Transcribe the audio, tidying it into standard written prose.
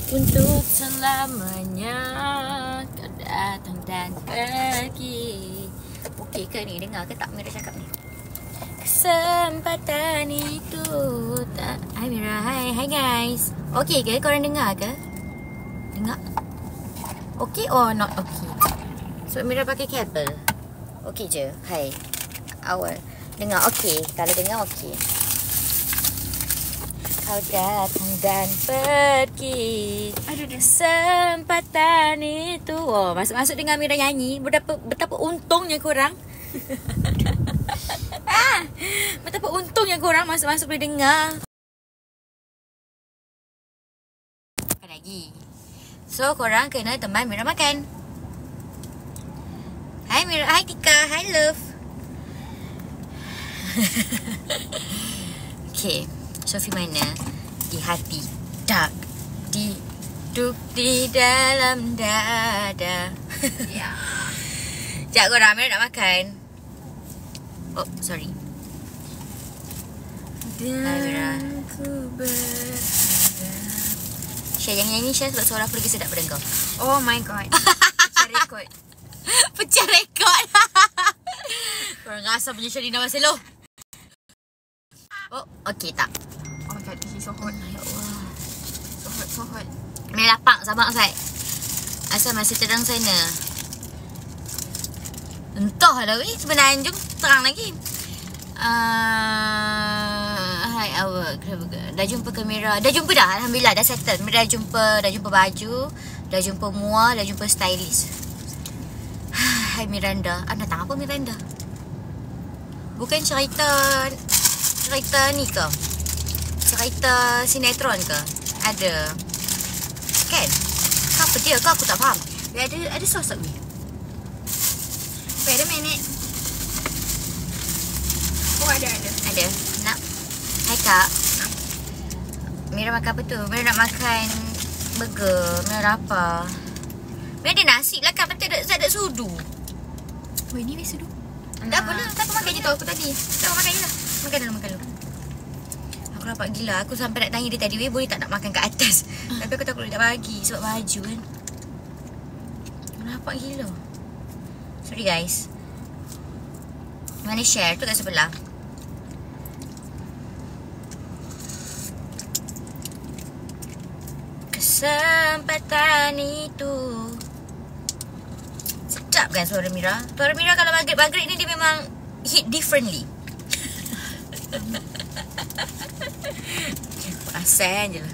Untuk selamanya kau datang dan pergi. Okey ke ni? Dengar ke tak Mira cakap ni? Kesempatan itu tak. Hai Mira, hai guys. Okey ke? Korang dengar ke? Dengar? Okey or not okey? So Mira pakai kabel. Okey je. Hai. Awal. Dengar okey. Kalau dengar okey. Kau datang dan pergi. Aduh, kesempatan itu. Oh, masuk-masuk dengar Mira nyanyi. Betapa untungnya korang. Betapa untungnya korang masuk-masuk boleh dengar. Apa lagi? So, korang kena teman Mira makan. Hai Mira, hai Tika, hai Love. Okay. Sofi mana? Di hati. Tak. Duduk di dalam dada. Ya. Sekejap korang, Mira nak makan. Oh, sorry. Dan ku berharap. Syah, yang nyanyi Syah sebab suara aku lagi sedap pada kau. Oh my god. Pecah rekod. Pecah rekod. Korang asal punya Syarina Marcelo. Oh, okey tak? Oh my god, this is so hot. Ya Allah. So hot. Mira lapang sama Ustaz. Asal masih terang sana. Entahlah weh, sebenarnya terang lagi. Hai awak. Dah jumpa ke Mira? Dah jumpa dah, alhamdulillah dah settle. Mira dah jumpa baju, dah jumpa Mua, dah jumpa stylist. Hai Miranda. Datang apa Miranda? Bukan cerita ni ke? Cerita sinetron ke? Ada. Kan? Apa dia? Kau aku tak faham. Ada sosok ni. Wait a minute. Oh ada. Ada. Nak? Hai Kak. Mira makan apa tu? Mira nak makan burger. Mira lapar. Mira ada nasi lah kan? Betul tak ada sudu. Wait, ni biasa dulu. Tak apalah. Tak apa makan je tu aku tadi. Tak apa makan je lah. Makan dulu. Aku lapar gila. Aku sampai nak tanya dia tadi, weh boleh tak nak makan kat atas? Tapi aku takut dia tak bagi sebab baju kan. Lapar gila. Sorry guys. Mana share tu kat sebelah. Kesempatan itu. Sedap kan suara Mira? Suara Mira kalau maghrib ni dia memang hit differently. Perasan je lah.